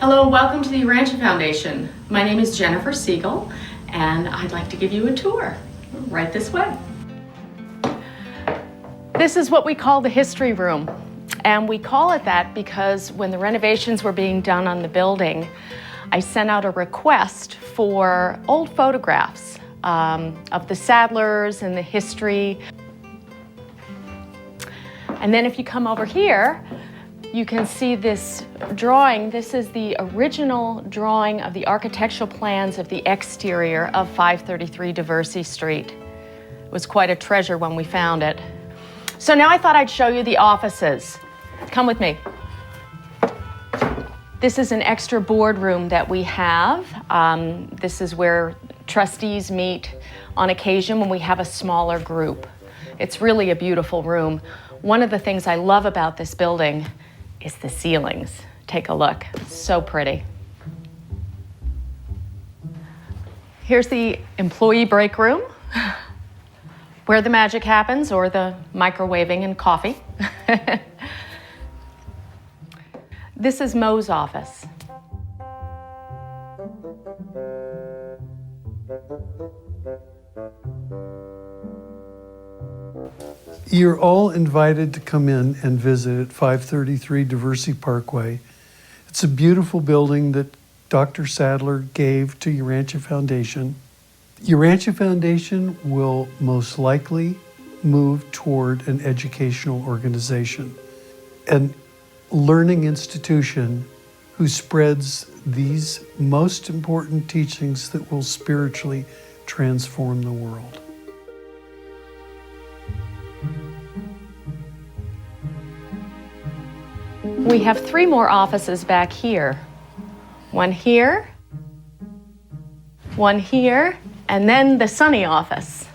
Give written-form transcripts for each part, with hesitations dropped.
Hello and welcome to the Urantia Foundation. My name is Jennifer Siegel and I'd like to give you a tour right this way. This is what we call the history room, and we call it that because when the renovations were being done on the building, I sent out a request for old photographs of the Sadlers and the history. And then if you come over here, you can see this drawing. This is the original drawing of the architectural plans of the exterior of 533 Diversey Street. It was quite a treasure when we found it. So now I thought I'd show you the offices. Come with me. This is an extra boardroom that we have. This is where trustees meet on occasion when we have a smaller group. It's really a beautiful room. One of the things I love about this building is the ceilings. Take a look, so pretty. Here's the employee break room, where the magic happens, or the microwaving and coffee. This is Mo's office. You're all invited to come in and visit at 533 Diversey Parkway. It's a beautiful building that Dr. Sadler gave to Urantia Foundation. Urantia Foundation will most likely move toward an educational organization, an learning institution who spreads these most important teachings that will spiritually transform the world. We have 3 more offices back here. One here, one here, and then the sunny office.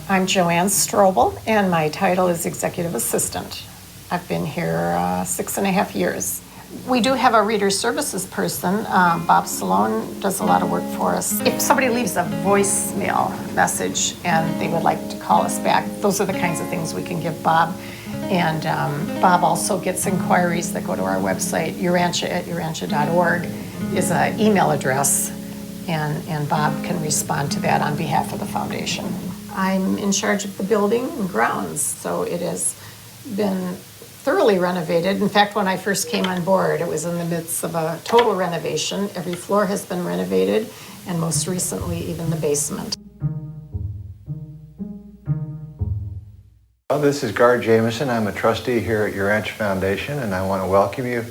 I'm Joanne Strobel, and my title is Executive Assistant. I've been here 6.5 years. We do have a reader services person. Bob Salone does a lot of work for us. If somebody leaves a voicemail message and they would like to call us back, those are the kinds of things we can give Bob. And Bob also gets inquiries that go to our website. Urantia@urantia.org is an email address, and Bob can respond to that on behalf of the foundation. I'm in charge of the building and grounds, so it has been thoroughly renovated. In fact, when I first came on board, it was in the midst of a total renovation. Every floor has been renovated, and most recently, even the basement. Well, this is Gar Jameson. I'm a trustee here at Urantia Foundation, and I want to welcome you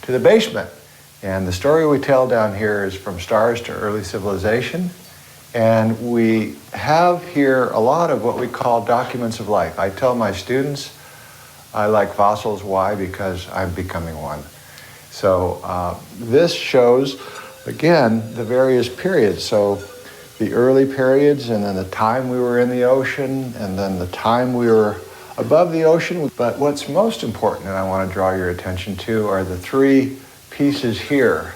to the basement. And the story we tell down here is from stars to early civilization. And we have here a lot of what we call documents of life. I tell my students I like fossils. Why? Because I'm becoming one. So this shows, again, the various periods. So the early periods, and then the time we were in the ocean, and then the time we were above the ocean. But what's most important, and I want to draw your attention to, are the 3 pieces here.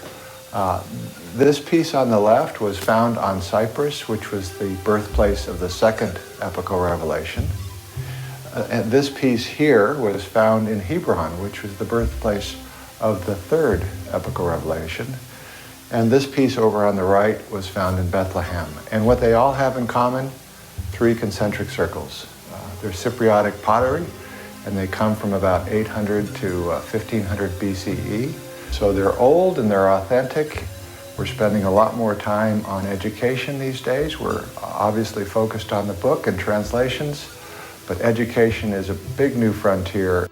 This piece on the left was found on Cyprus, which was the birthplace of the second epical revelation. And this piece here was found in Hebron, which was the birthplace of the third epical revelation. And this piece over on the right was found in Bethlehem. And what they all have in common, 3 concentric circles. They're Cipriotti Pottery, and they come from about 800 to 1500 BCE. So they're old and they're authentic. We're spending a lot more time on education these days. We're obviously focused on the book and translations, but education is a big new frontier.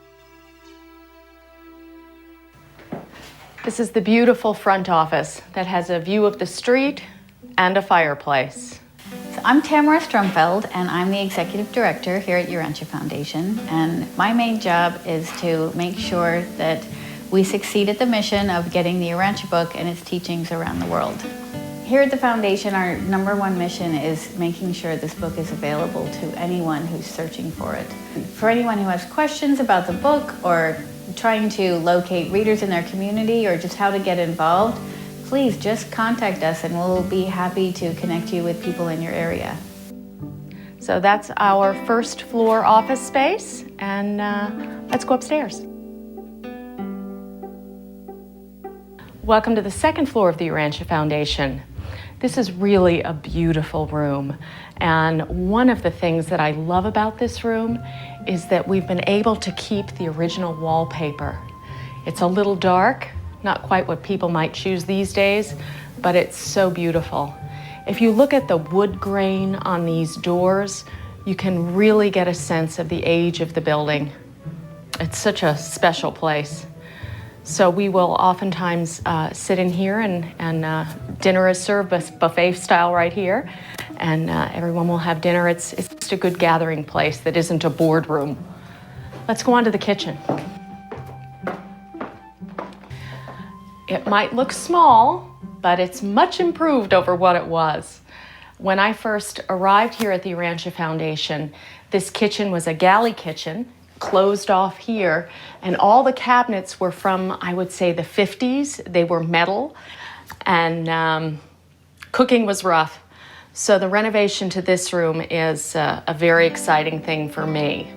This is the beautiful front office that has a view of the street and a fireplace. So I'm Tamara Strumfeld, and I'm the Executive Director here at Urantia Foundation. And my main job is to make sure that we succeed at the mission of getting the Urantia book and its teachings around the world. Here at the Foundation, our #1 mission is making sure this book is available to anyone who's searching for it. For anyone who has questions about the book or trying to locate readers in their community or just how to get involved, please just contact us and we'll be happy to connect you with people in your area. So that's our first floor office space, and let's go upstairs. Welcome to the second floor of the Urantia Foundation. This is really a beautiful room, and one of the things that I love about this room is that we've been able to keep the original wallpaper. It's a little dark, not quite what people might choose these days, but it's so beautiful. If you look at the wood grain on these doors, you can really get a sense of the age of the building. It's such a special place. So we will oftentimes sit in here and dinner is served buffet style right here, and everyone will have dinner. It's just a good gathering place that isn't a boardroom. Let's go on to the kitchen. It might look small, but it's much improved over what it was. When I first arrived here at the Urantia Foundation, this kitchen was a galley kitchen, closed off here, and all the cabinets were from, I would say, the 50s. They were metal, and cooking was rough. So the renovation to this room is a very exciting thing for me.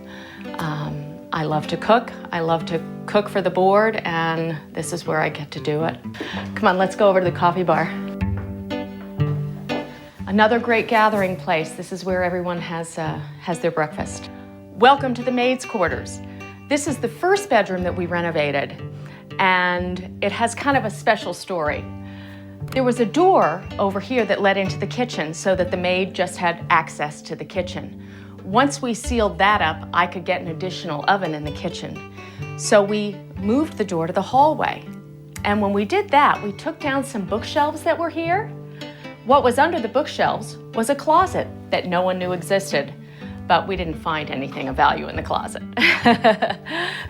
I love to cook. I love to cook for the board, and this is where I get to do it. Come on, let's go over to the coffee bar. Another great gathering place. This is where everyone has their breakfast. Welcome to the Maid's quarters. This is the first bedroom that we renovated, and it has kind of a special story. There was a door over here that led into the kitchen so that the maid just had access to the kitchen. Once we sealed that up, I could get an additional oven in the kitchen. So we moved the door to the hallway. And when we did that, we took down some bookshelves that were here. What was under the bookshelves was a closet that no one knew existed, but we didn't find anything of value in the closet.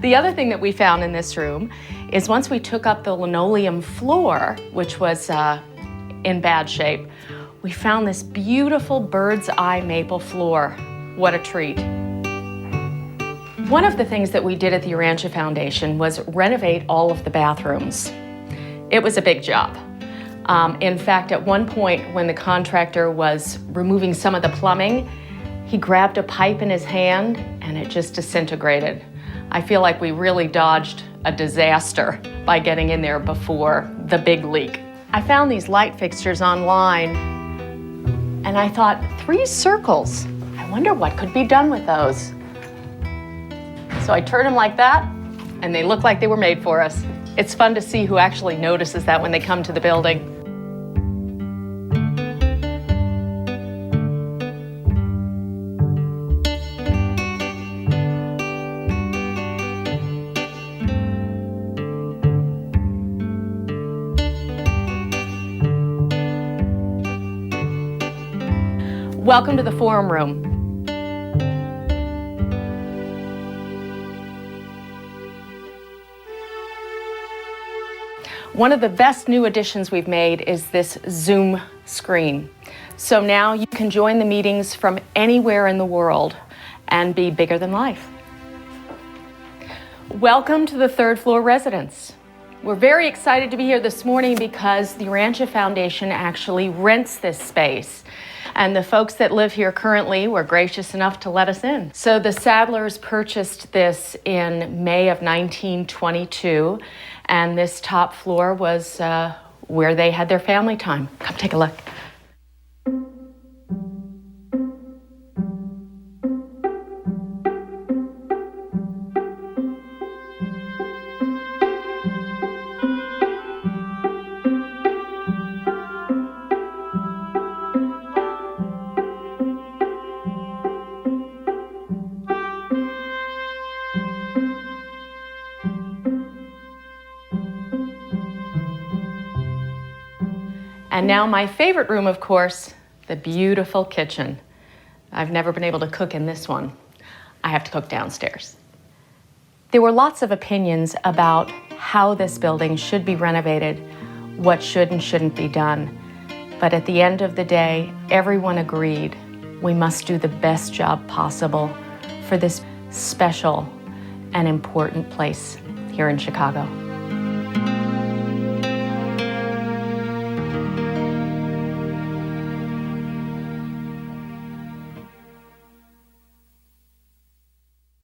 The other thing that we found in this room is once we took up the linoleum floor, which was in bad shape, we found this beautiful bird's eye maple floor. What a treat. One of the things that we did at the Urantia Foundation was renovate all of the bathrooms. It was a big job. In fact, at one point when the contractor was removing some of the plumbing, he grabbed a pipe in his hand and it just disintegrated. I feel like we really dodged a disaster by getting in there before the big leak. I found these light fixtures online and I thought, 3 circles. I wonder what could be done with those. So I turned them like that and they look like they were made for us. It's fun to see who actually notices that when they come to the building. Welcome to the forum room. One of the best new additions we've made is this Zoom screen. So now you can join the meetings from anywhere in the world and be bigger than life. Welcome to the third floor residence. We're very excited to be here this morning because the Urantia Foundation actually rents this space. And the folks that live here currently were gracious enough to let us in. So the Sadlers purchased this in May of 1922, and this top floor was where they had their family time. Come take a look. And now my favorite room, of course, the beautiful kitchen. I've never been able to cook in this one. I have to cook downstairs. There were lots of opinions about how this building should be renovated, what should and shouldn't be done. But at the end of the day, everyone agreed we must do the best job possible for this special and important place here in Chicago.